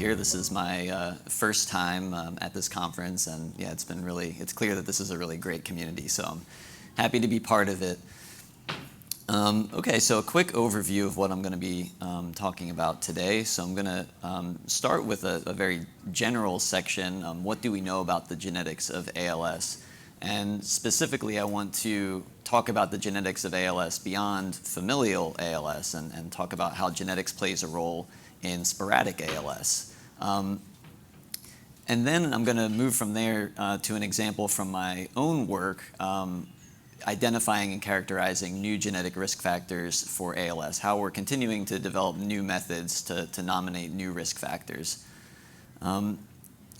here. This is my first time at this conference, and yeah, it's clear that this is a really great community, so I'm happy to be part of it. Okay, so a quick overview of what I'm going to be talking about today. So I'm going to start with a very general section. What do we know about the genetics of ALS? And specifically, I want to talk about the genetics of ALS beyond familial ALS and talk about how genetics plays a role in sporadic ALS. And then I'm going to move from there to an example from my own work identifying and characterizing new genetic risk factors for ALS, how we're continuing to develop new methods to nominate new risk factors. And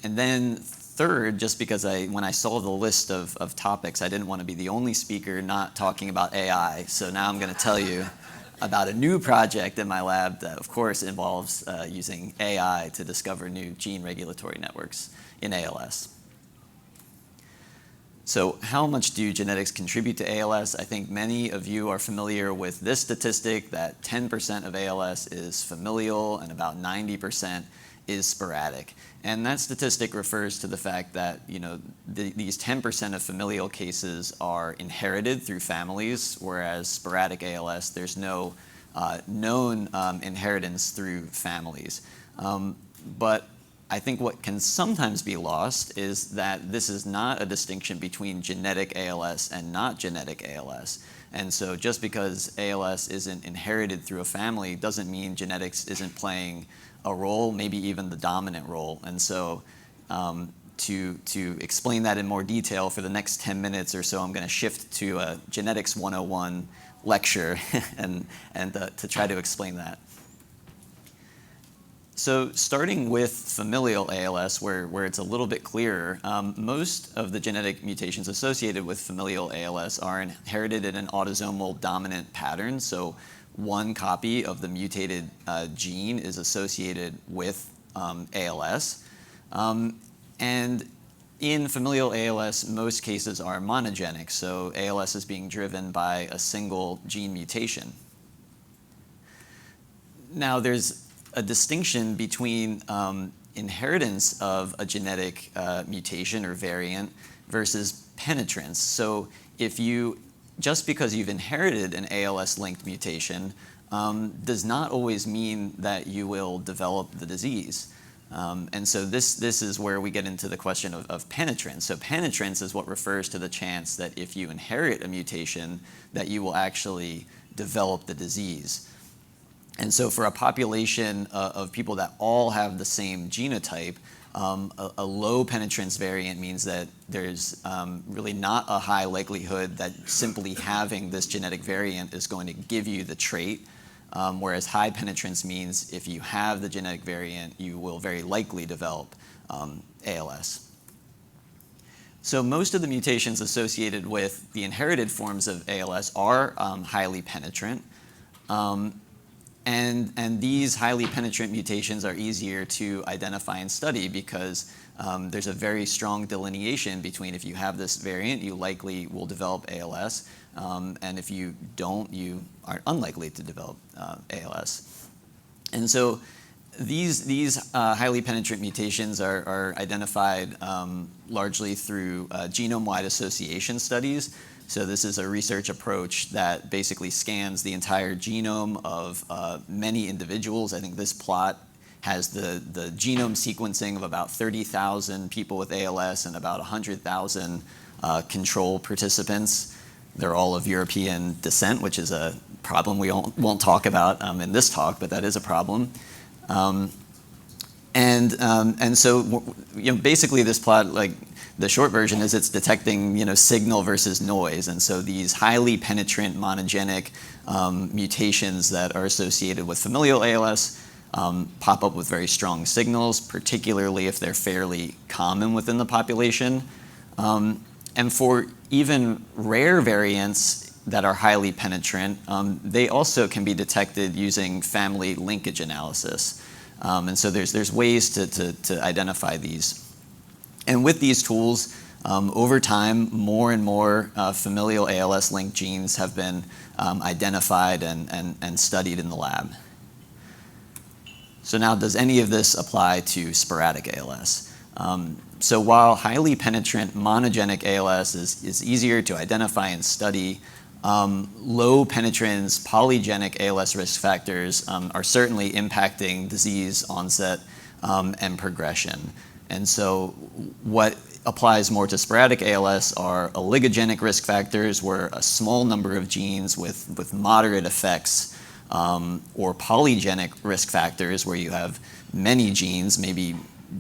then third, just because when I saw the list of topics, I didn't want to be the only speaker not talking about AI. So now I'm going to tell you about a new project in my lab that, of course, involves using AI to discover new gene regulatory networks in ALS. So how much do genetics contribute to ALS? I think many of you are familiar with this statistic that 10% of ALS is familial and about 90% is sporadic. And that statistic refers to the fact that these 10% of familial cases are inherited through families, whereas sporadic ALS, there's no known inheritance through families. But I think what can sometimes be lost is that this is not a distinction between genetic ALS and not genetic ALS. And so just because ALS isn't inherited through a family doesn't mean genetics isn't playing a role, maybe even the dominant role. And so to explain that in more detail for the next 10 minutes or so, I'm going to shift to a Genetics 101 lecture and to try to explain that. So starting with familial ALS, where it's a little bit clearer, most of the genetic mutations associated with familial ALS are inherited in an autosomal dominant pattern. So one copy of the mutated gene is associated with ALS. And in familial ALS, most cases are monogenic. So ALS is being driven by a single gene mutation. Now there's a distinction between inheritance of a genetic mutation or variant versus penetrance. So just because you've inherited an ALS-linked mutation does not always mean that you will develop the disease. And so this is where we get into the question of penetrance. So penetrance is what refers to the chance that if you inherit a mutation, that you will actually develop the disease. And so for a population of people that all have the same genotype, a low penetrance variant means that there's really not a high likelihood that simply having this genetic variant is going to give you the trait, whereas high penetrance means if you have the genetic variant, you will very likely develop ALS. So most of the mutations associated with the inherited forms of ALS are highly penetrant. And these highly penetrant mutations are easier to identify and study because there's a very strong delineation between if you have this variant, you likely will develop ALS, and if you don't, you are unlikely to develop ALS. And so these highly penetrant mutations are identified largely through genome-wide association studies. So this is a research approach that basically scans the entire genome of many individuals. I think this plot has the genome sequencing of about 30,000 people with ALS and about 100,000 control participants. They're all of European descent, which is a problem we won't talk about in this talk, but that is a problem. And so basically this plot, the short version is it's detecting signal versus noise, and so these highly penetrant monogenic mutations that are associated with familial ALS pop up with very strong signals, particularly if they're fairly common within the population. And for even rare variants that are highly penetrant, they also can be detected using family linkage analysis. And so there's ways to identify these. And with these tools, over time, more and more familial ALS-linked genes have been identified and studied in the lab. So now, does any of this apply to sporadic ALS? So while highly penetrant monogenic ALS is easier to identify and study, low penetrance polygenic ALS risk factors are certainly impacting disease onset and progression. And so what applies more to sporadic ALS are oligogenic risk factors, where a small number of genes with moderate effects, or polygenic risk factors, where you have many genes, maybe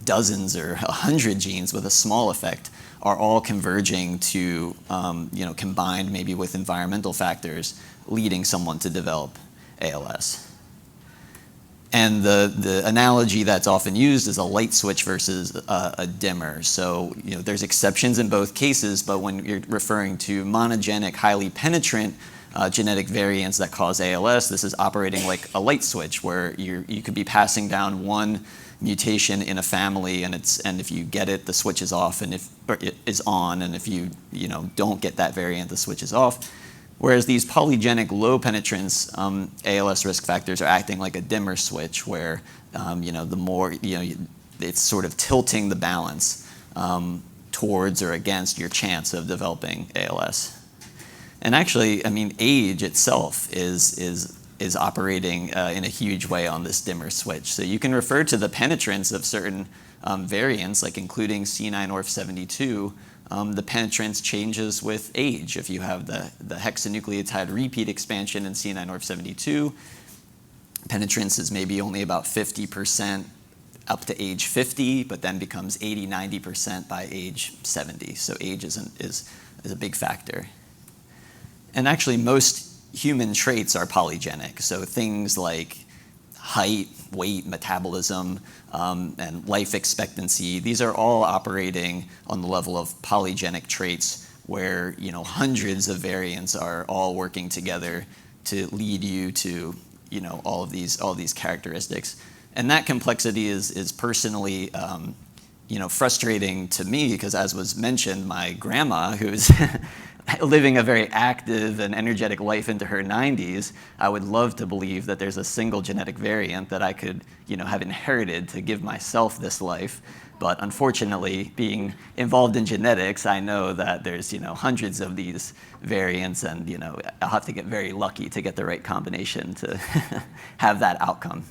dozens or 100 genes with a small effect, are all converging to, combined maybe with environmental factors, leading someone to develop ALS. And the analogy that's often used is a light switch versus a dimmer. So there's exceptions in both cases, but when you're referring to monogenic, highly penetrant genetic variants that cause ALS, this is operating like a light switch, where you could be passing down one mutation in a family, and if you get it, the switch is off, or it is on, and if you don't get that variant, the switch is off. Whereas these polygenic low penetrance ALS risk factors are acting like a dimmer switch, where the more it's sort of tilting the balance towards or against your chance of developing ALS. And actually, age itself is operating in a huge way on this dimmer switch. So you can refer to the penetrance of certain variants, like including C9orf72. The penetrance changes with age. If you have the hexanucleotide repeat expansion in C9orf72, penetrance is maybe only about 50% up to age 50, but then becomes 80, 90% by age 70. So age is a big factor. And actually, most human traits are polygenic. So things like height, weight, metabolism, and life expectancy, these are all operating on the level of polygenic traits, where hundreds of variants are all working together to lead you to all of these characteristics. And that complexity is personally frustrating to me, because, as was mentioned, my grandma, who's living a very active and energetic life into her 90s, I would love to believe that there's a single genetic variant that I could have inherited to give myself this life. But unfortunately, being involved in genetics, I know that there's hundreds of these variants, and I'll have to get very lucky to get the right combination to have that outcome.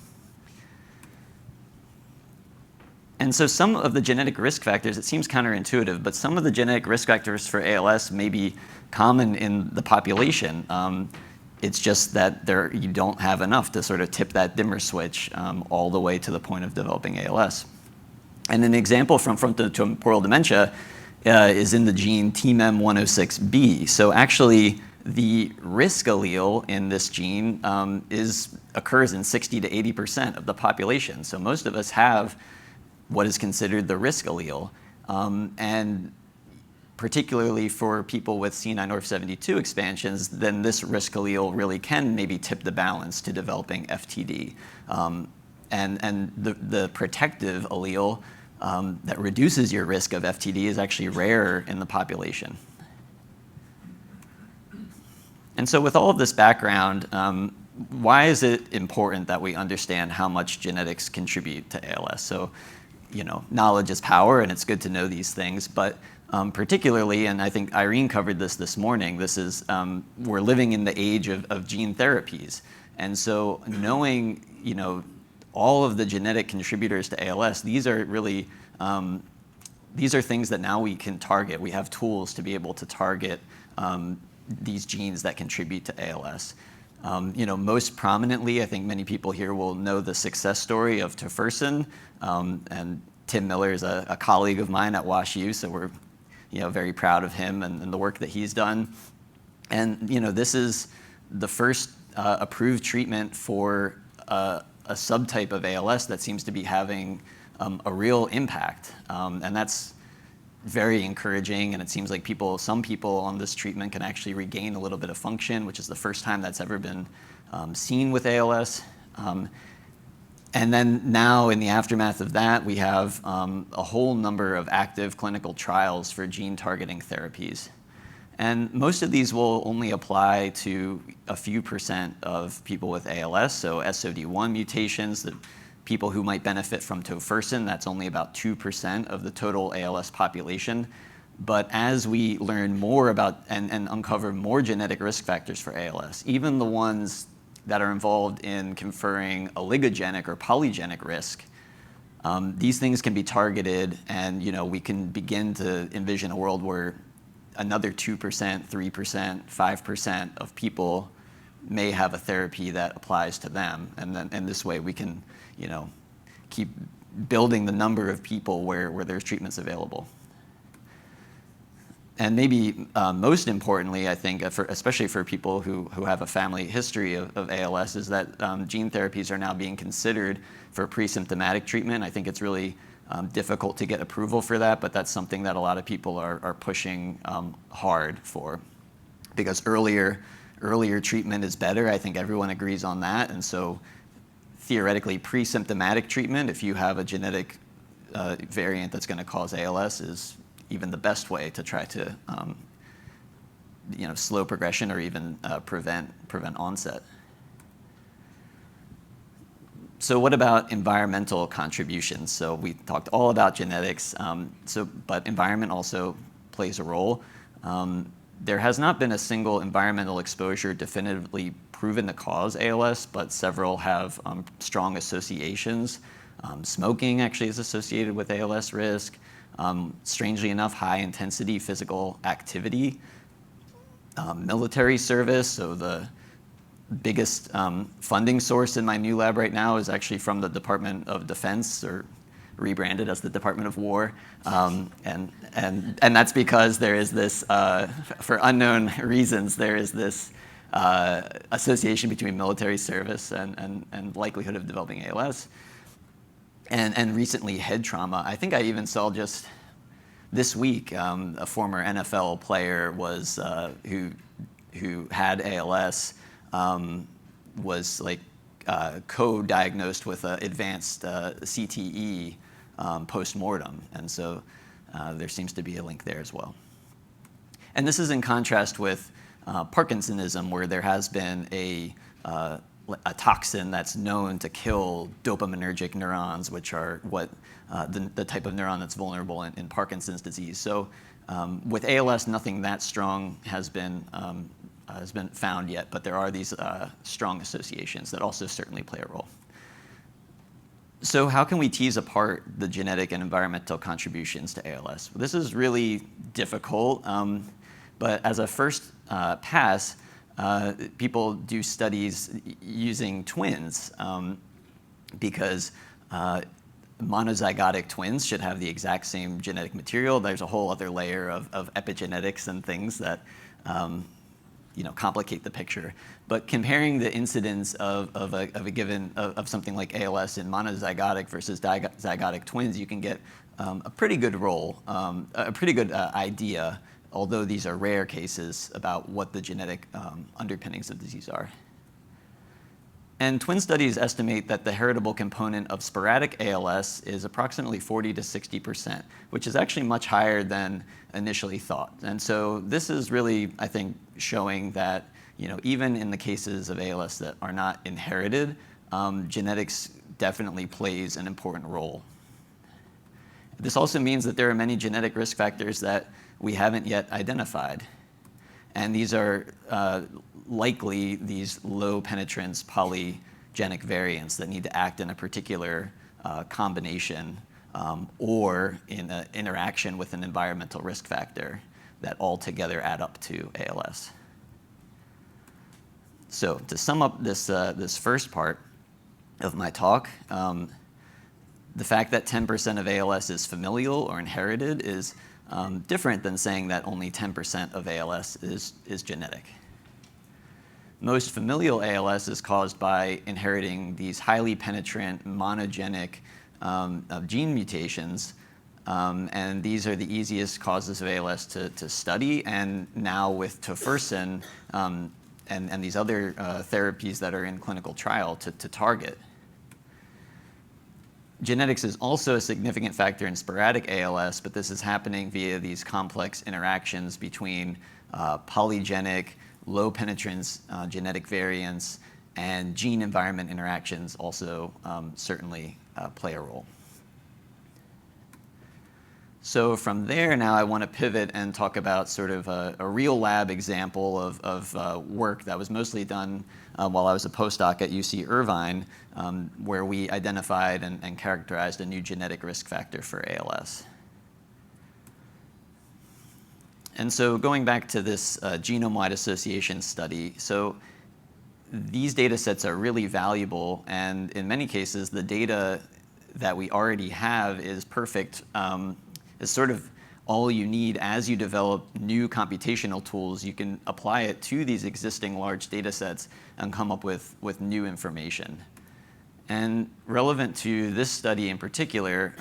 And so some of the genetic risk factors, it seems counterintuitive, but some of the genetic risk factors for ALS may be common in the population. It's just that you don't have enough to sort of tip that dimmer switch all the way to the point of developing ALS. And an example from frontotemporal dementia is in the gene TMEM106B. So actually, the risk allele in this gene occurs in 60 to 80% of the population. So most of us have what is considered the risk allele. And particularly for people with C9orf72 expansions, then this risk allele really can maybe tip the balance to developing FTD. And the protective allele that reduces your risk of FTD is actually rarer in the population. And so with all of this background, why is it important that we understand how much genetics contribute to ALS? So, knowledge is power, and it's good to know these things, but particularly, and I think Irene covered this morning, we're living in the age of gene therapies. And so knowing, all of the genetic contributors to ALS, these are really, these are things that now we can target. We have tools to be able to target these genes that contribute to ALS. Most prominently, I think many people here will know the success story of tofersen, and Tim Miller is a colleague of mine at WashU, so we're very proud of him and the work that he's done. And this is the first approved treatment for a subtype of ALS that seems to be having a real impact, and that's very encouraging. And it seems like some people on this treatment can actually regain a little bit of function, which is the first time that's ever been seen with ALS. And then now, in the aftermath of that, we have a whole number of active clinical trials for gene targeting therapies. And most of these will only apply to a few % of people with ALS, so SOD1 mutations, people who might benefit from tofersen. That's only about 2% of the total ALS population. But as we learn more about and uncover more genetic risk factors for ALS, even the ones that are involved in conferring oligogenic or polygenic risk, these things can be targeted, and we can begin to envision a world where another 2%, 3%, 5% of people may have a therapy that applies to them. And then in this way, we can keep building the number of people where there's treatments available. And maybe most importantly, I think, especially for people who have a family history of ALS, is that gene therapies are now being considered for pre-symptomatic treatment. I think it's really difficult to get approval for that, but that's something that a lot of people are pushing hard for. Because earlier treatment is better. I think everyone agrees on that. And so theoretically, pre-symptomatic treatment, if you have a genetic variant that's going to cause ALS, is even the best way to try to slow progression or even prevent onset. So what about environmental contributions? So we talked all about genetics, but environment also plays a role. There has not been a single environmental exposure definitively proven to cause ALS, but several have strong associations. Smoking actually is associated with ALS risk. Strangely enough, high-intensity physical activity, military service. So the biggest funding source in my new lab right now is actually from the Department of Defense, or rebranded as the Department of War. And that's because there is this, for unknown reasons, there is this association between military service and likelihood of developing ALS. And recently, head trauma. I think I even saw just this week a former NFL player was who had ALS was co-diagnosed with advanced CTE post-mortem, and so there seems to be a link there as well. And this is in contrast with Parkinsonism, where there has been a toxin that's known to kill dopaminergic neurons, which are what the type of neuron that's vulnerable in Parkinson's disease. So with ALS, nothing that strong has been found yet, but there are these strong associations that also certainly play a role. So how can we tease apart the genetic and environmental contributions to ALS? Well, this is really difficult, but as a first pass, people do studies using twins because monozygotic twins should have the exact same genetic material. There's a whole other layer of epigenetics and things that complicate the picture. But comparing the incidence of something like ALS in monozygotic versus dizygotic twins, you can get a pretty good idea, although these are rare cases, about what the genetic underpinnings of disease are. And twin studies estimate that the heritable component of sporadic ALS is approximately 40 to 60%, which is actually much higher than initially thought. And so this is really, I think, showing that even in the cases of ALS that are not inherited, genetics definitely plays an important role. This also means that there are many genetic risk factors that we haven't yet identified. And these are likely these low penetrance polygenic variants that need to act in a particular combination or in an interaction with an environmental risk factor that all together add up to ALS. So to sum up this first part of my talk, the fact that 10% of ALS is familial or inherited is different than saying that only 10% of ALS is genetic. Most familial ALS is caused by inheriting these highly penetrant monogenic gene mutations, and these are the easiest causes of ALS to study, and now with tofersen and these other therapies that are in clinical trial to target. Genetics is also a significant factor in sporadic ALS, but this is happening via these complex interactions between polygenic, low penetrance genetic variants and gene-environment interactions also certainly play a role. So from there now I want to pivot and talk about sort of a real lab example of work that was mostly done while I was a postdoc at UC Irvine, where we identified and characterized a new genetic risk factor for ALS. And so going back to this genome-wide association study, so these data sets are really valuable, and in many cases the data that we already have is perfect, is sort of all you need as you develop new computational tools. You can apply it to these existing large data sets and come up with new information. And relevant to this study in particular,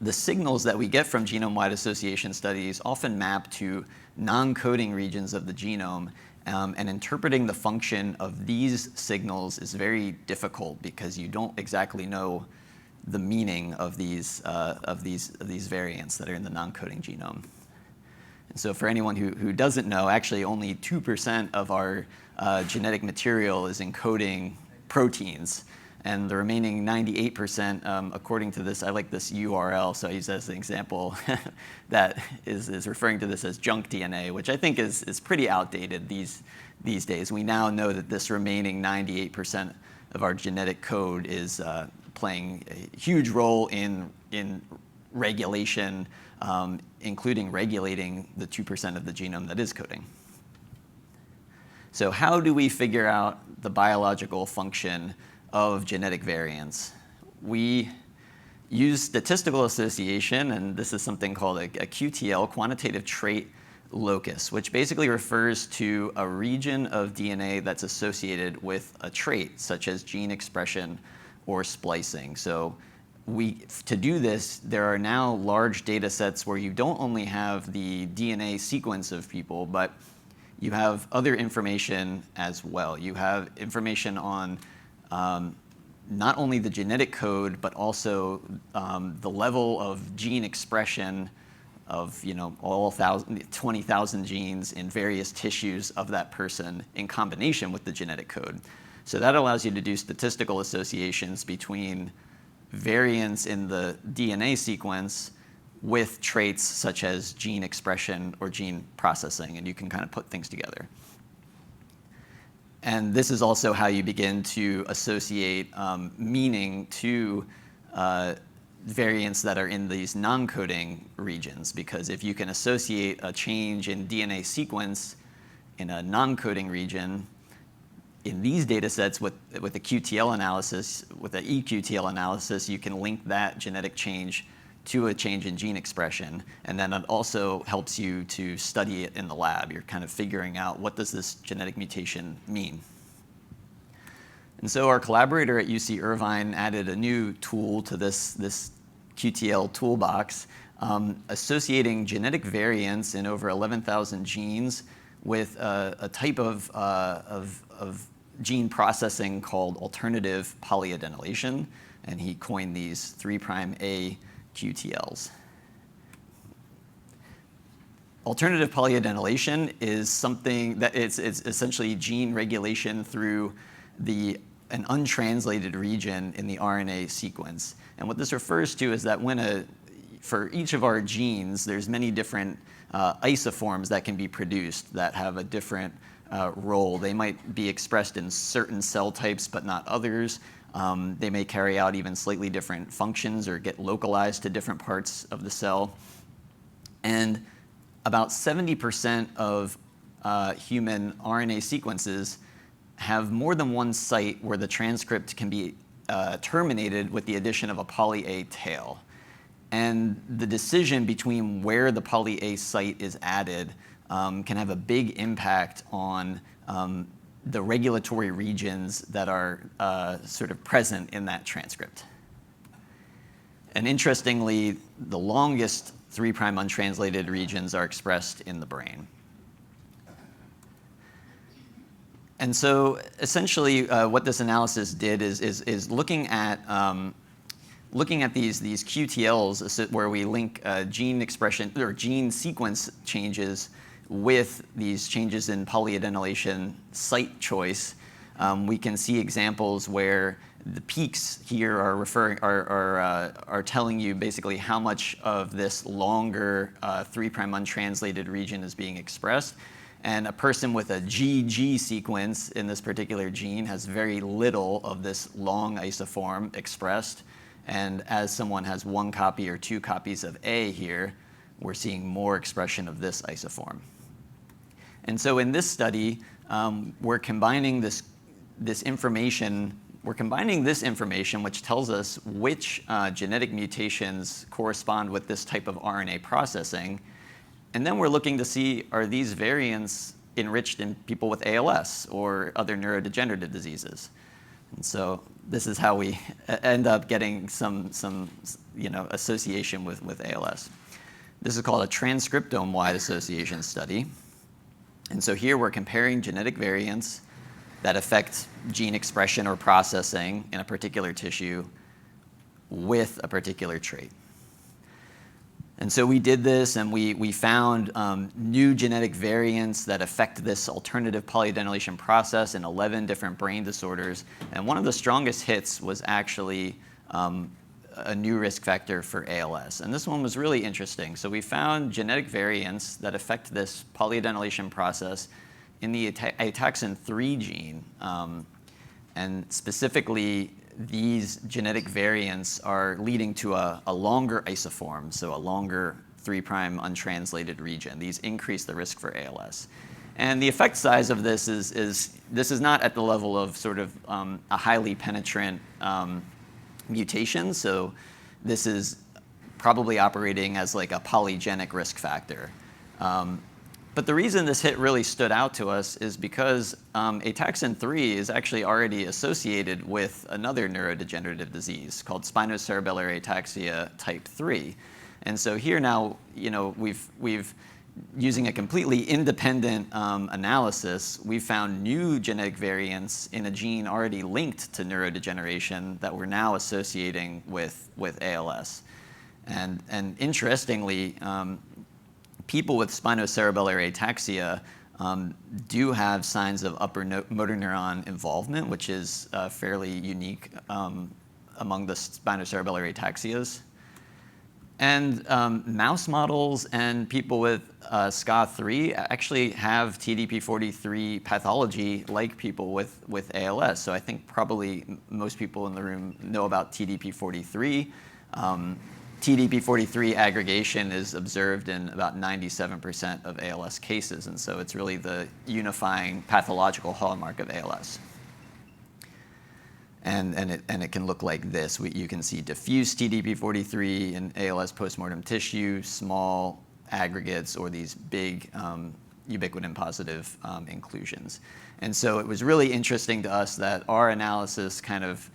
the signals that we get from genome-wide association studies often map to non-coding regions of the genome, and interpreting the function of these signals is very difficult because you don't exactly know the meaning of these variants that are in the non-coding genome. And so for anyone who doesn't know, actually only 2% of our genetic material is encoding proteins. And the remaining 98%, according to this, I like this URL, so I use that as an example, that is referring to this as junk DNA, which I think is pretty outdated these days. We now know that this remaining 98% of our genetic code is playing a huge role in regulation, including regulating the 2% of the genome that is coding. So how do we figure out the biological function of genetic variants? We use statistical association, and this is something called a QTL, quantitative trait locus, which basically refers to a region of DNA that's associated with a trait, such as gene expression or splicing. So to do this, there are now large data sets where you don't only have the DNA sequence of people, but you have other information as well. You have information on not only the genetic code, but also the level of gene expression of all 20,000 genes in various tissues of that person in combination with the genetic code. So that allows you to do statistical associations between variants in the DNA sequence with traits such as gene expression or gene processing, and you can kind of put things together. And this is also how you begin to associate meaning to variants that are in these non-coding regions, because if you can associate a change in DNA sequence in a non-coding region, in these data sets with a QTL analysis, with an eQTL analysis, you can link that genetic change to a change in gene expression, and then it also helps you to study it in the lab. You're kind of figuring out, what does this genetic mutation mean? And so our collaborator at UC Irvine added a new tool to this QTL toolbox, associating genetic variants in over 11,000 genes with a type of gene processing called alternative polyadenylation, and he coined these 3'A QTLs. Alternative polyadenylation is something that it's essentially gene regulation through an untranslated region in the RNA sequence. And what this refers to is that for each of our genes, there's many different isoforms that can be produced that have a different role. They might be expressed in certain cell types, but not others. They may carry out even slightly different functions or get localized to different parts of the cell. And about 70% of human RNA sequences have more than one site where the transcript can be terminated with the addition of a poly-A tail. And the decision between where the poly-A site is added can have a big impact on the regulatory regions that are sort of present in that transcript. And interestingly, the longest 3' untranslated regions are expressed in the brain. And so essentially what this analysis did is looking at these QTLs where we link gene expression or gene sequence changes with these changes in polyadenylation site choice. we can see examples where the peaks here are telling you basically how much of this longer 3' untranslated region is being expressed. And a person with a GG sequence in this particular gene has very little of this long isoform expressed. And as someone has 1 copy or 2 copies of A here, we're seeing more expression of this isoform. And so in this study, we're combining this information, which tells us which genetic mutations correspond with this type of RNA processing. And then we're looking to see, are these variants enriched in people with ALS or other neurodegenerative diseases? And so this is how we end up getting some association with ALS. This is called a transcriptome-wide association study. And so here we're comparing genetic variants that affect gene expression or processing in a particular tissue with a particular trait. And so we did this, and we found new genetic variants that affect this alternative polyadenylation process in 11 different brain disorders. And one of the strongest hits was actually a new risk factor for ALS. And this one was really interesting. So we found genetic variants that affect this polyadenylation process in the ataxin 3 gene. And specifically, these genetic variants are leading to a longer isoform, so a longer 3' untranslated region. These increase the risk for ALS. And the effect size of this is not at the level of sort of a highly penetrant mutation. So this is probably operating as like a polygenic risk factor. But the reason this hit really stood out to us is because ataxin 3 is actually already associated with another neurodegenerative disease called spinocerebellar ataxia type 3. And so here now, we've using a completely independent analysis, we found new genetic variants in a gene already linked to neurodegeneration that we're now associating with ALS. And interestingly, people with spinocerebellar ataxia do have signs of upper motor neuron involvement, which is fairly unique among the spinocerebellar ataxias. And mouse models and people with SCA3 actually have TDP43 pathology like people with ALS. So I think probably most people in the room know about TDP43. TDP43 aggregation is observed in about 97% of ALS cases, and so it's really the unifying pathological hallmark of ALS. And it can look like this. You can see diffuse TDP43 in ALS postmortem tissue, small aggregates, or these big ubiquitin-positive inclusions. And so it was really interesting to us that our analysis kind of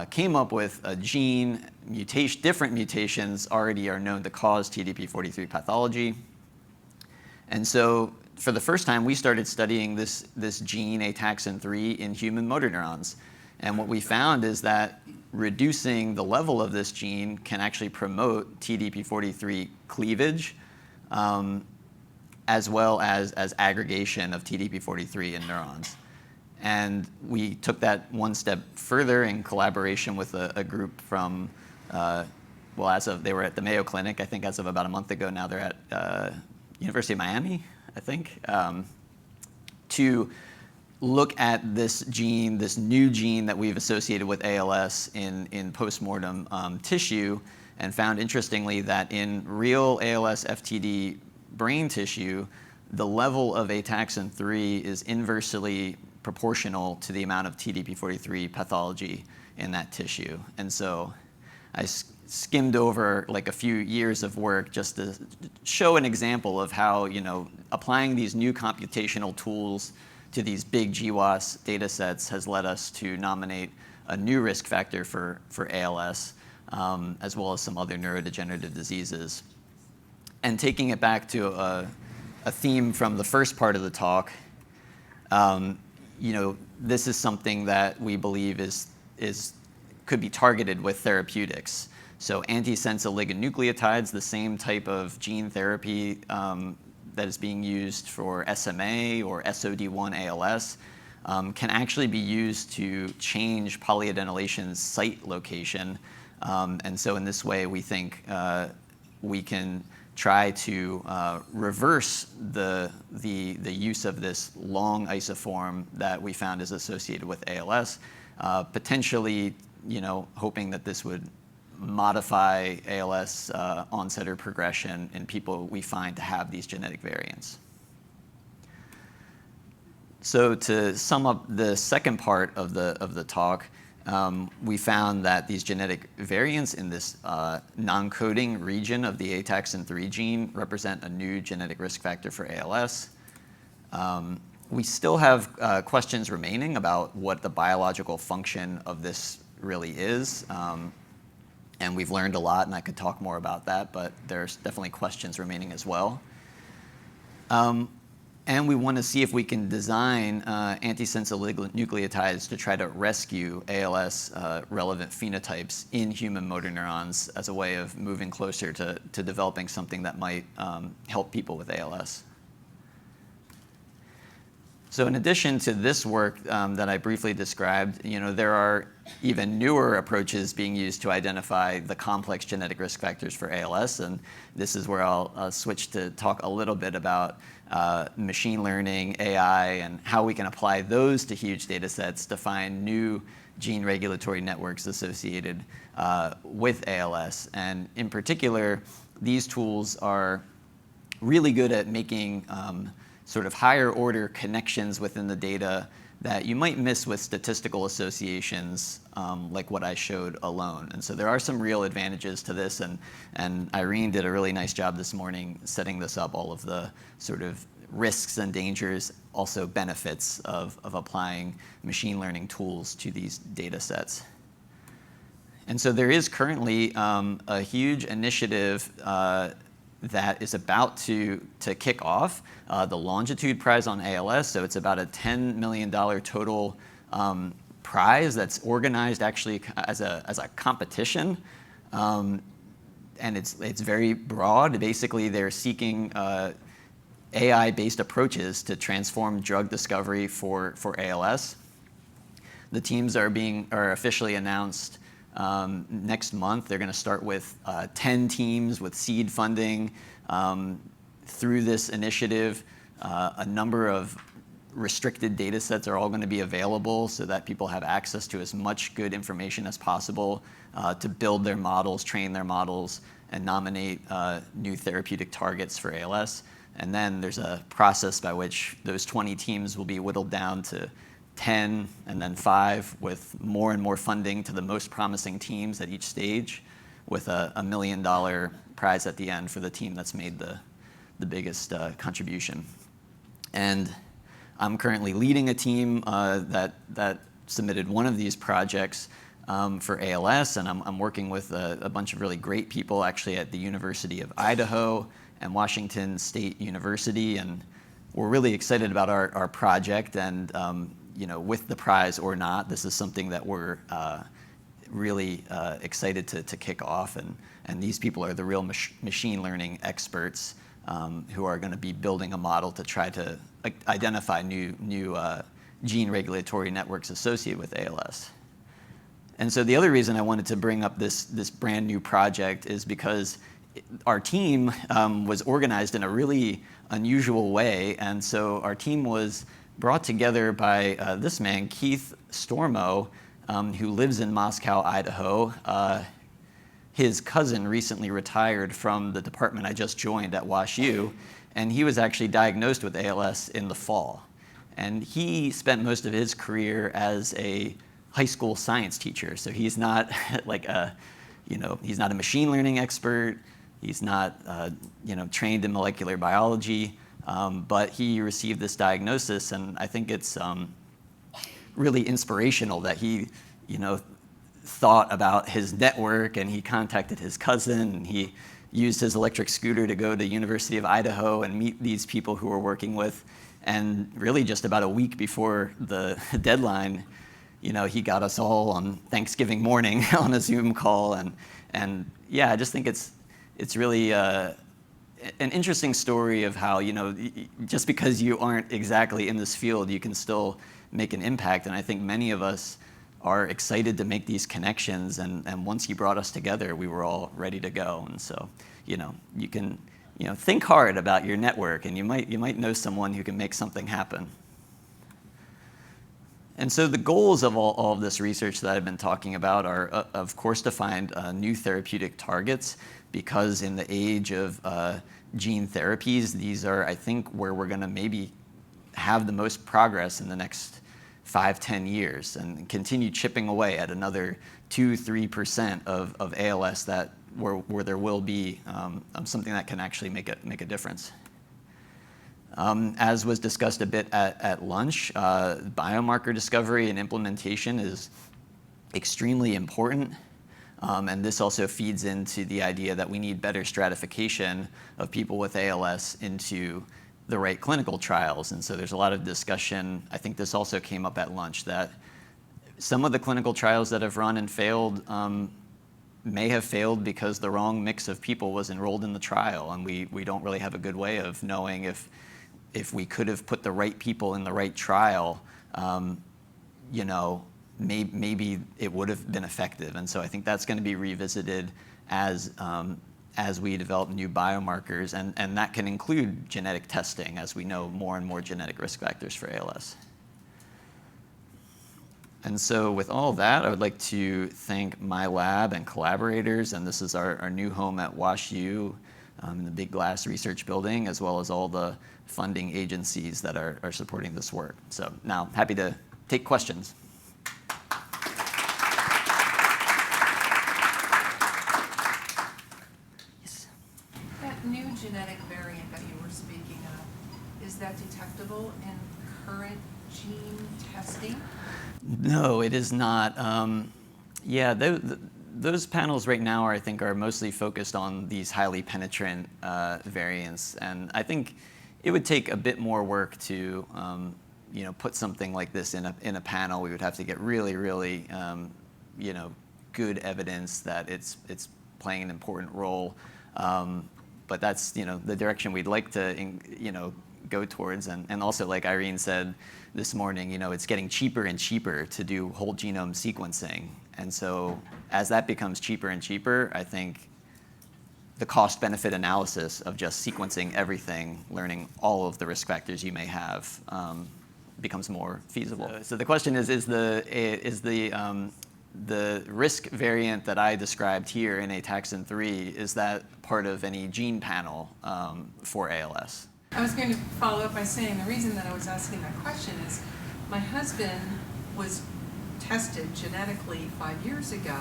came up with a gene mutation. Different mutations already are known to cause TDP43 pathology. And so for the first time, we started studying this gene, ataxin 3, in human motor neurons. And what we found is that reducing the level of this gene can actually promote TDP43 cleavage, as well as aggregation of TDP43 in neurons. And we took that one step further in collaboration with a group from, they were at the Mayo Clinic, I think as of about a month ago. Now they're at University of Miami, I think, to look at this gene, this new gene that we've associated with ALS in postmortem tissue, and found interestingly that in real ALS FTD brain tissue, the level of ataxin 3 is inversely proportional to the amount of TDP43 pathology in that tissue. And so I skimmed over like a few years of work just to show an example of how, applying these new computational tools to these big GWAS data sets has led us to nominate a new risk factor for ALS, as well as some other neurodegenerative diseases. And taking it back to a theme from the first part of the talk, this is something that we believe could be targeted with therapeutics. So antisense oligonucleotides, the same type of gene therapy that is being used for SMA or SOD1 ALS, can actually be used to change polyadenylation's site location. And so in this way, we think we can try to reverse the use of this long isoform that we found is associated with ALS, potentially, hoping that this would modify ALS onset or progression in people we find to have these genetic variants. So to sum up the second part of the talk, we found that these genetic variants in this non-coding region of the ataxin-3 gene represent a new genetic risk factor for ALS. We still have questions remaining about what the biological function of this really is. And we've learned a lot, and I could talk more about that, but there's definitely questions remaining as well. And we want to see if we can design antisense oligonucleotides to try to rescue ALS relevant phenotypes in human motor neurons as a way of moving closer to developing something that might help people with ALS. So in addition to this work that I briefly described, there are even newer approaches being used to identify the complex genetic risk factors for ALS, and this is where I'll switch to talk a little bit about machine learning, AI, and how we can apply those to huge data sets to find new gene regulatory networks associated with ALS. And in particular, these tools are really good at making sort of higher order connections within the data that you might miss with statistical associations like what I showed alone. And so there are some real advantages to this, and Irene did a really nice job this morning setting this up, all of the sort of risks and dangers, also benefits of applying machine learning tools to these data sets. And so there is currently a huge initiative that is about to kick off, the Longitude Prize on ALS. So it's about a $10 million total prize that's organized actually as a competition. And it's very broad. Basically, they're seeking AI-based approaches to transform drug discovery for ALS. The teams are officially announced next month. They're going to start with 10 teams with seed funding through this initiative. A number of restricted data sets are all going to be available so that people have access to as much good information as possible to build their models, train their models, and nominate new therapeutic targets for ALS. And then there's a process by which those 20 teams will be whittled down to 10 and then 5, with more and more funding to the most promising teams at each stage, with a $1 million prize at the end for the team that's made the biggest contribution. And I'm currently leading a team that submitted one of these projects for ALS, and I'm working with a bunch of really great people actually at the University of Idaho and Washington State University, and we're really excited about our project. And with the prize or not, this is something that we're really excited to kick off. And these people are the real machine learning experts who are going to be building a model to try to identify new gene regulatory networks associated with ALS. And so the other reason I wanted to bring up this brand new project is because our team was organized in a really unusual way. And so our team was brought together by this man, Keith Stormo, who lives in Moscow, Idaho. His cousin recently retired from the department I just joined at WashU, and he was actually diagnosed with ALS in the fall. And he spent most of his career as a high school science teacher. So he's not like he's not a machine learning expert. He's not trained in molecular biology. But he received this diagnosis, and I think it's really inspirational that he, thought about his network, and he contacted his cousin, and he used his electric scooter to go to the University of Idaho and meet these people who we're working with. And really just about a week before the deadline, he got us all on Thanksgiving morning on a Zoom call. And yeah, I just think it's really an interesting story of how, just because you aren't exactly in this field, you can still make an impact. And I think many of us are excited to make these connections. And once you brought us together, we were all ready to go. And so, you can, think hard about your network, and you might know someone who can make something happen. And so the goals of all of this research that I've been talking about are, of course, to find new therapeutic targets, because in the age of gene therapies, these are, I think, where we're going to maybe have the most progress in the next 5-10 years, and continue chipping away at another 2-3% of ALS where there will be something that can actually make a difference. As was discussed a bit at lunch, biomarker discovery and implementation is extremely important. And this also feeds into the idea that we need better stratification of people with ALS into the right clinical trials. And so there's a lot of discussion, I think this also came up at lunch, that some of the clinical trials that have run and failed may have failed because the wrong mix of people was enrolled in the trial. And we don't really have a good way of knowing if we could have put the right people in the right trial, maybe it would have been effective. And so I think that's going to be revisited as we develop new biomarkers, and that can include genetic testing, as we know more and more genetic risk factors for ALS. And so with all that, I would like to thank my lab and collaborators, and this is our new home at WashU in the Big Glass Research Building, as well as all the funding agencies that are supporting this work. So now, happy to take questions. Yes. That new genetic variant that you were speaking of, is that detectable in current gene testing? No, it is not. Those panels right now I think are mostly focused on these highly penetrant variants, and I think it would take a bit more work to put something like this in a panel. We would have to get really, really good evidence that it's playing an important role. But that's the direction we'd like to go towards, and also, like Irene said this morning, it's getting cheaper and cheaper to do whole genome sequencing. And so as that becomes cheaper and cheaper, I think the cost-benefit analysis of just sequencing everything, learning all of the risk factors you may have, becomes more feasible. So the question is the risk variant that I described here in ataxin 3, is that part of any gene panel for ALS? I was going to follow up by saying the reason that I was asking that question is my husband was tested genetically 5 years ago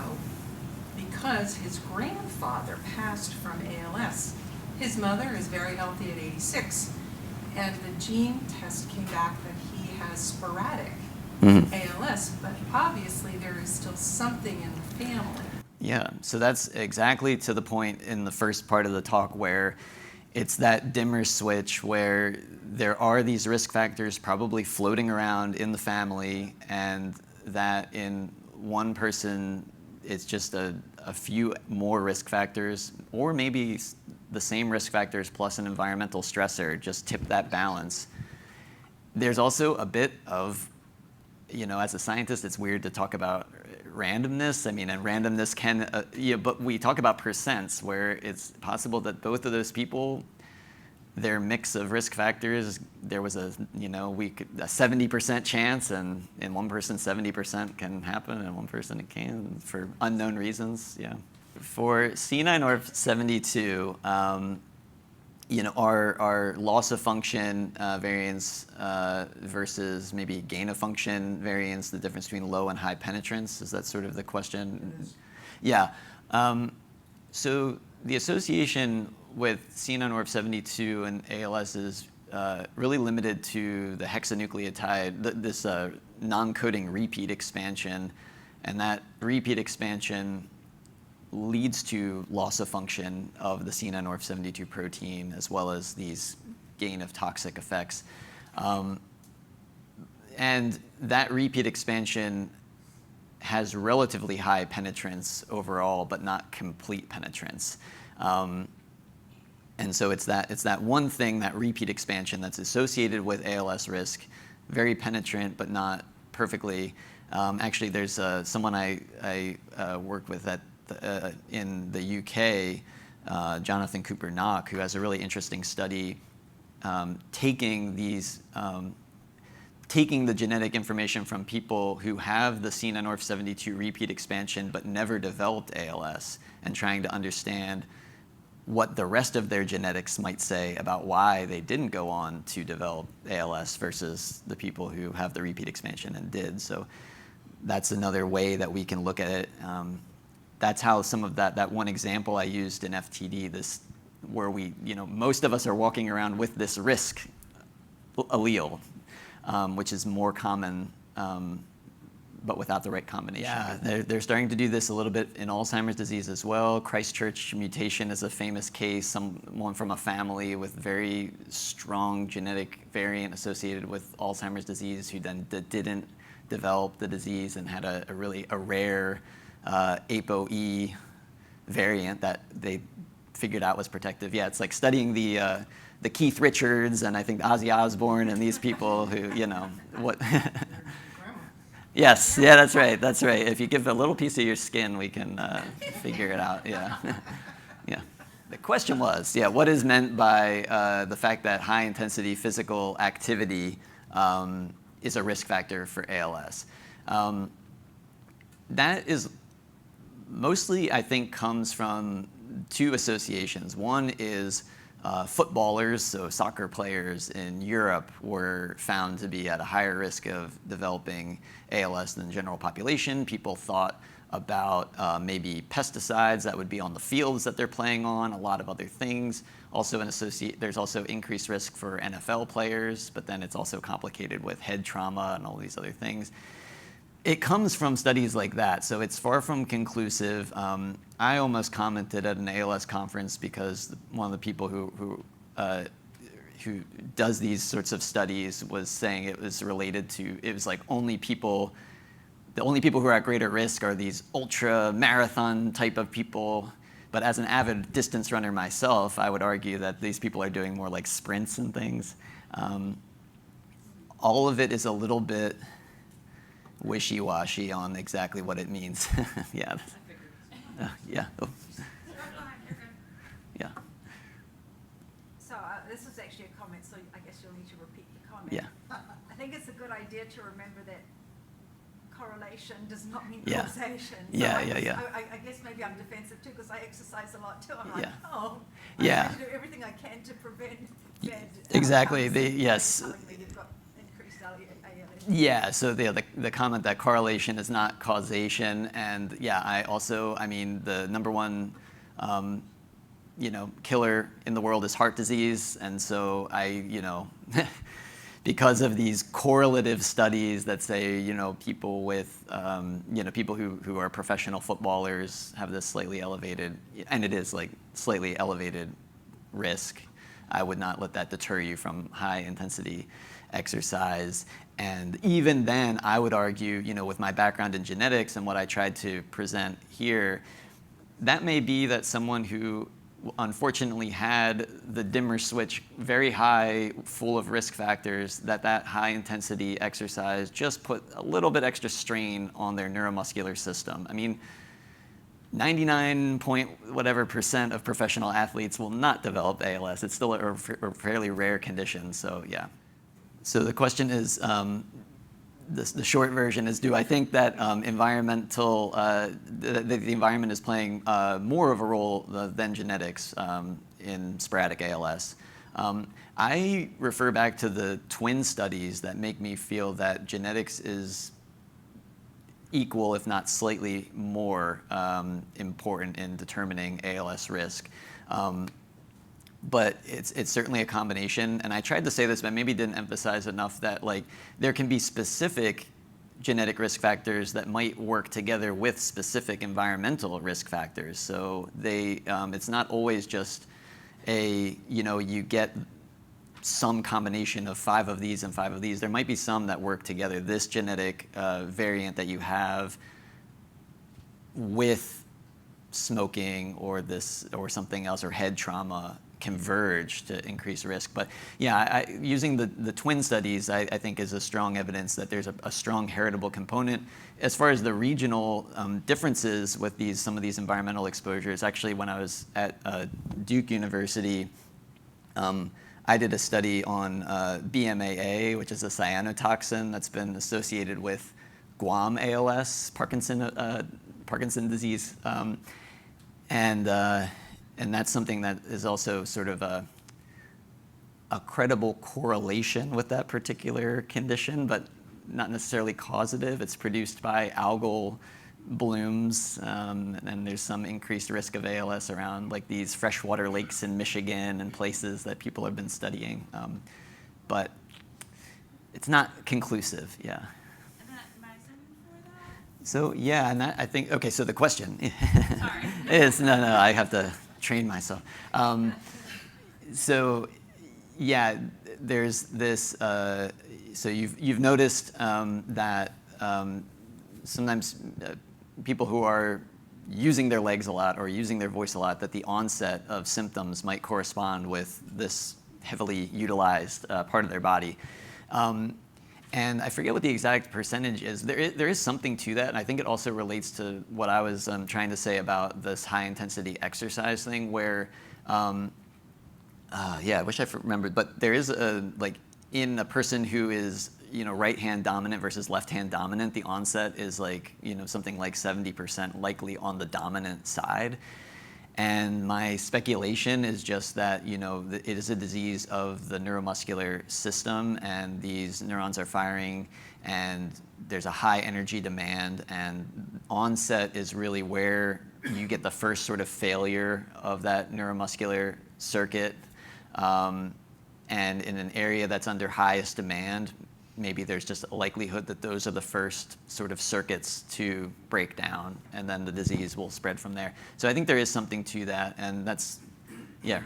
because his grandfather passed from ALS. His mother is very healthy at 86, and the gene test came back that he has sporadic ALS, but obviously there is still something in the family. Yeah, so that's exactly to the point in the first part of the talk where it's that dimmer switch where there are these risk factors probably floating around in the family, and that in one person it's just a few more risk factors, or maybe the same risk factors plus an environmental stressor just tip that balance. There's also a bit of, as a scientist, it's weird to talk about randomness. I mean, and randomness can, but we talk about percents, where it's possible that both of those people, their mix of risk factors, there was a 70% chance, and in one person 70% can happen, and one person it can for unknown reasons. Yeah. For C9orf72, our loss of function variants versus maybe gain of function variants, the difference between low and high penetrance, is that sort of the question? It is. Yeah. So the association with C9orf72 and ALS is really limited to the hexanucleotide, this non-coding repeat expansion, and that repeat expansion leads to loss of function of the C9orf72 protein, as well as these gain of toxic effects. And that repeat expansion has relatively high penetrance overall, but not complete penetrance. And so it's that one thing, that repeat expansion, that's associated with ALS risk, very penetrant, but not perfectly. Actually, there's someone I work with in the UK, Jonathan Cooper-Knock, who has a really interesting study taking the genetic information from people who have the C9orf72 repeat expansion but never developed ALS, and trying to understand what the rest of their genetics might say about why they didn't go on to develop ALS versus the people who have the repeat expansion and did. So that's another way that we can look at it. That's how some of that one example I used in FTD, where most of us are walking around with this risk allele, which is more common, but without the right combination. Yeah, they're starting to do this a little bit in Alzheimer's disease as well. Christchurch mutation is a famous case, someone from a family with very strong genetic variant associated with Alzheimer's disease who then didn't develop the disease and had a really rare ApoE variant that they figured out was protective. Yeah, it's like studying the Keith Richards and I think Ozzy Osbourne and these people who, what. Yes, yeah, that's right, that's right. If you give a little piece of your skin, we can figure it out, yeah. Yeah. The question was, what is meant by the fact that high-intensity physical activity is a risk factor for ALS? That is mostly, I think, comes from two associations. One is footballers, so soccer players in Europe, were found to be at a higher risk of developing ALS than the general population. People thought about maybe pesticides that would be on the fields that they're playing on, a lot of other things. Also, there's also increased risk for NFL players, but then it's also complicated with head trauma and all these other things. It comes from studies like that, so it's far from conclusive. I almost commented at an ALS conference because one of the people who does these sorts of studies was saying it was related to, it was like the only people who are at greater risk are these ultra marathon type of people. But as an avid distance runner myself, I would argue that these people are doing more like sprints and things. All of it is a little bit wishy-washy on exactly what it means. Yeah. Yeah. Oh. Yeah. So this is actually a comment, so I guess you'll need to repeat the comment. Yeah. I think it's a good idea to remember that correlation does not mean Yeah. causation. So Yeah, I guess maybe I'm defensive too because I exercise a lot too. I'm like, I Yeah. have to do everything I can to prevent bad Exactly. outcomes. Yes. You've got increased ALS. Yeah, so the comment that correlation is not causation, and I mean, the number one, killer in the world is heart disease, and so because of these correlative studies that say, people with, people who are professional footballers have this slightly elevated, and it is like slightly elevated risk, I would not let that deter you from high intensity exercise. And even then, I would argue, with my background in genetics and what I tried to present here, that may be that someone who unfortunately had the dimmer switch very high, full of risk factors, that high intensity exercise just put a little bit extra strain on their neuromuscular system. I mean, 99% of professional athletes will not develop ALS. It's still a fairly rare condition, so yeah. So the question is, the short version is, do I think that the environment is playing more of a role than genetics in sporadic ALS? I refer back to the twin studies that make me feel that genetics is equal, if not slightly more important in determining ALS risk. But it's certainly a combination, and I tried to say this, but maybe didn't emphasize enough that there can be specific genetic risk factors that might work together with specific environmental risk factors. So it's not always just you get some combination of 5 of these and 5 of these. There might be some that work together. This genetic variant that you have with smoking or something else, or head trauma, converge to increase risk. But yeah, using the twin studies, I think is a strong evidence that there's a strong heritable component. As far as the regional differences with some of these environmental exposures, actually when I was at Duke University, I did a study on BMAA, which is a cyanotoxin that's been associated with Guam ALS, Parkinson disease, and that's something that is also sort of a credible correlation with that particular condition, but not necessarily causative. It's produced by algal blooms, and there's some increased risk of ALS around like these freshwater lakes in Michigan and places that people have been studying, but it's not conclusive. Yeah. So yeah, and that, I think, okay, so the question Sorry. is, no, I have to train myself. So yeah, there's this, so you've noticed that sometimes people who are using their legs a lot or using their voice a lot, that the onset of symptoms might correspond with this heavily utilized part of their body. And I forget what the exact percentage is. There is something to that, and I think it also relates to what I was trying to say about this high-intensity exercise thing, where, yeah, I wish I remembered, but there is like in a person who is right-hand dominant versus left-hand dominant, the onset is like something like 70% likely on the dominant side. And my speculation is just that it is a disease of the neuromuscular system, and these neurons are firing, and there's a high energy demand, and onset is really where you get the first sort of failure of that neuromuscular circuit. And in an area that's under highest demand, maybe there's just a likelihood that those are the first sort of circuits to break down, and then the disease will spread from there. So I think there is something to that, and that's, yeah.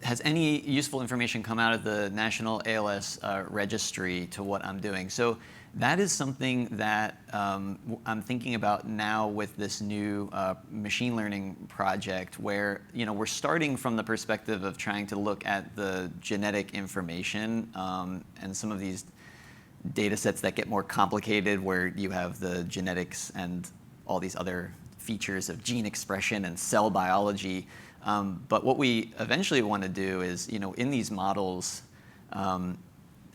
Has any useful information come out of the National ALS Registry to what I'm doing? So that is something that I'm thinking about now with this new machine learning project, where we're starting from the perspective of trying to look at the genetic information and some of these data sets that get more complicated, where you have the genetics and all these other features of gene expression and cell biology. But what we eventually want to do is, in these models,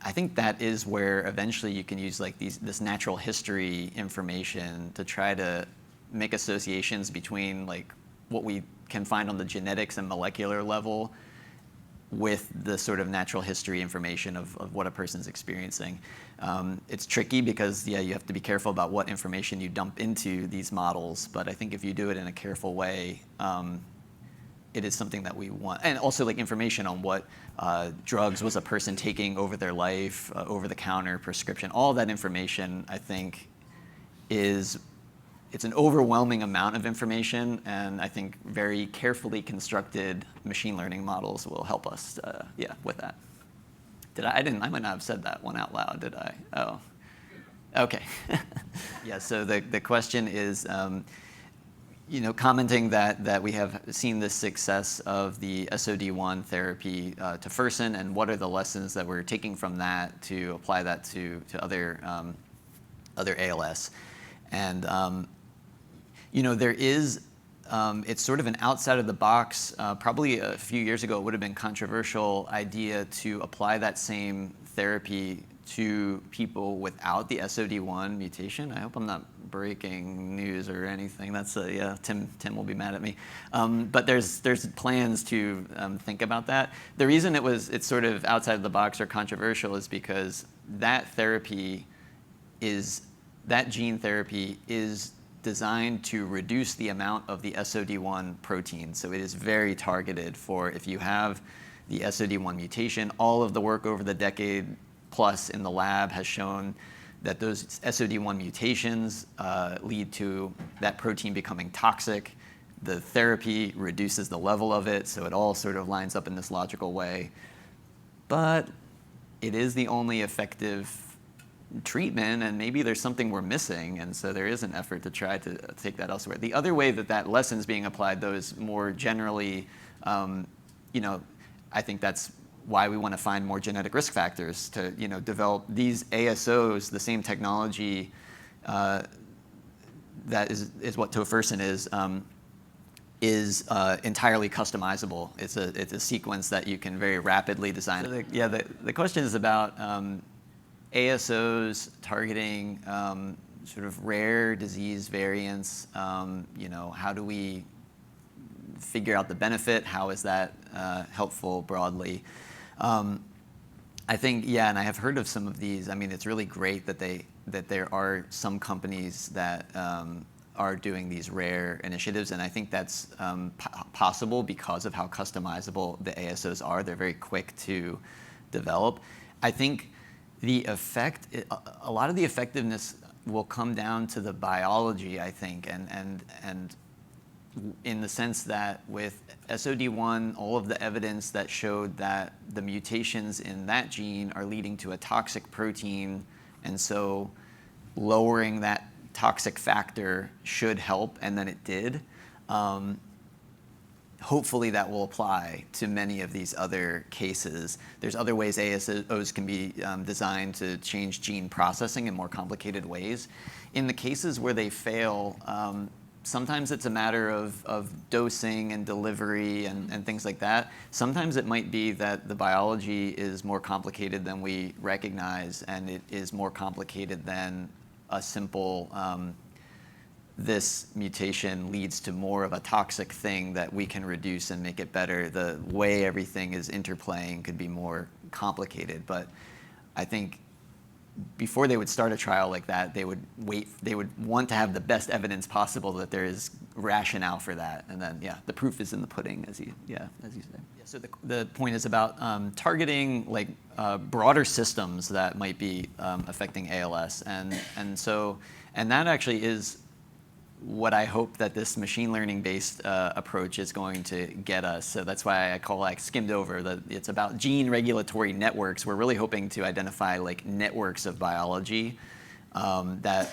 I think that is where eventually you can use like this natural history information to try to make associations between like what we can find on the genetics and molecular level with the sort of natural history information of what a person's experiencing. It's tricky because, yeah, you have to be careful about what information you dump into these models, but I think if you do it in a careful way, it is something that we want. And also like information on what drugs was a person taking over their life, over-the-counter prescription. All that information, I think, it's an overwhelming amount of information, and I think very carefully constructed machine learning models will help us, yeah, with that. I might not have said that one out loud, did I? Oh, okay. Yeah, so the question is, commenting that we have seen the success of the SOD1 therapy tofersen, and what are the lessons that we're taking from that to apply that to other ALS. And there is, it's sort of an outside of the box, probably a few years ago it would have been controversial idea to apply that same therapy to people without the SOD1 mutation. I hope I'm not breaking news or anything. That's yeah, Tim will be mad at me. But there's plans to think about that. The reason it's sort of outside of the box or controversial is because that gene therapy is designed to reduce the amount of the SOD1 protein. So it is very targeted for if you have the SOD1 mutation. All of the work over the decade plus in the lab has shown that those SOD1 mutations lead to that protein becoming toxic. The therapy reduces the level of it, so it all sort of lines up in this logical way. But it is the only effective treatment, and maybe there's something we're missing, and so there is an effort to try to take that elsewhere. The other way that lesson is being applied, though, is more generally I think that's why we want to find more genetic risk factors to, develop these ASOs, the same technology that is what tofersen is entirely customizable. It's a sequence that you can very rapidly design. So the question is about ASOs targeting sort of rare disease variants. How do we figure out the benefit? How is that helpful broadly? I think, and I have heard of some of these. I mean, it's really great that there are some companies that are doing these rare initiatives, and I think that's possible because of how customizable the ASOs are. They're very quick to develop. I think a lot of the effectiveness will come down to the biology, I think, and in the sense that with SOD1, all of the evidence that showed that the mutations in that gene are leading to a toxic protein, and so lowering that toxic factor should help, and then it did. Hopefully that will apply to many of these other cases. There's other ways ASOs can be designed to change gene processing in more complicated ways. In the cases where they fail, sometimes it's a matter of dosing and delivery and things like that. Sometimes it might be that the biology is more complicated than we recognize, and it is more complicated than a simple this mutation leads to more of a toxic thing that we can reduce and make it better. The way everything is interplaying could be more complicated, but I think before they would start a trial like that, they would want to have the best evidence possible that there is rationale for that, and then the proof is in the pudding, as you say. So the point is about targeting broader systems that might be affecting ALS, and that actually is what I hope that this machine learning based approach is going to get us. So that's why I call skimmed over. that it's about gene regulatory networks. We're really hoping to identify networks of biology that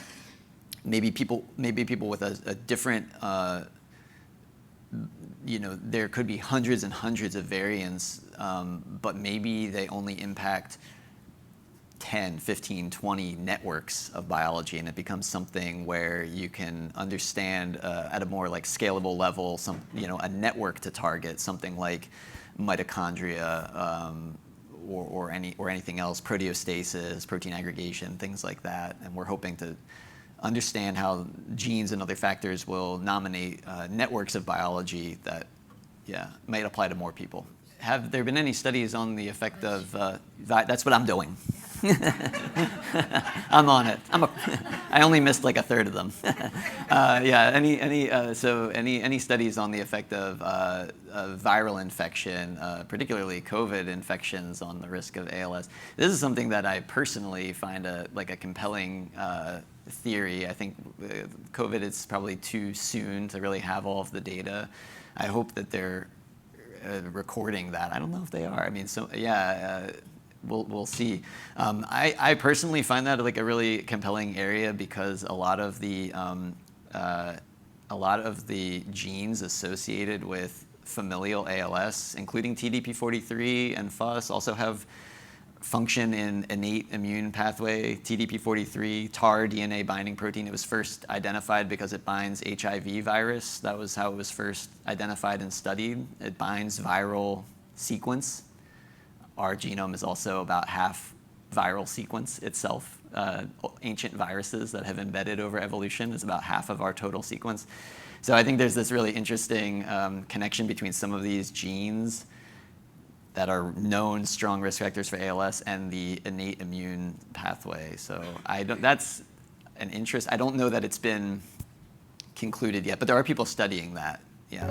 maybe people with a different there could be hundreds and hundreds of variants, but maybe they only impact 10, 15, 20 networks of biology, and it becomes something where you can understand at a more scalable level a network to target, something like mitochondria or anything else, proteostasis, protein aggregation, things like that. And we're hoping to understand how genes and other factors will nominate networks of biology that might apply to more people. Have there been any studies on the effect of that's what I'm doing. I'm on it. I only missed a third of them. Any studies on the effect of viral infection, particularly COVID infections, on the risk of ALS? This is something that I personally find a compelling theory. I think COVID is probably too soon to really have all of the data. I hope that they're recording that. I don't know if they are. I mean, we'll see. I personally find that a really compelling area because a lot of the genes associated with familial ALS, including TDP43 and FUS, also have function in innate immune pathway. TDP43, TAR DNA binding protein. It was first identified because it binds HIV virus. That was how it was first identified and studied. It binds viral sequence. Our genome is also about half viral sequence itself. Ancient viruses that have embedded over evolution is about half of our total sequence. So I think there's this really interesting connection between some of these genes that are known strong risk factors for ALS and the innate immune pathway. So that's an interest. I don't know that it's been concluded yet, but there are people studying that. Yeah.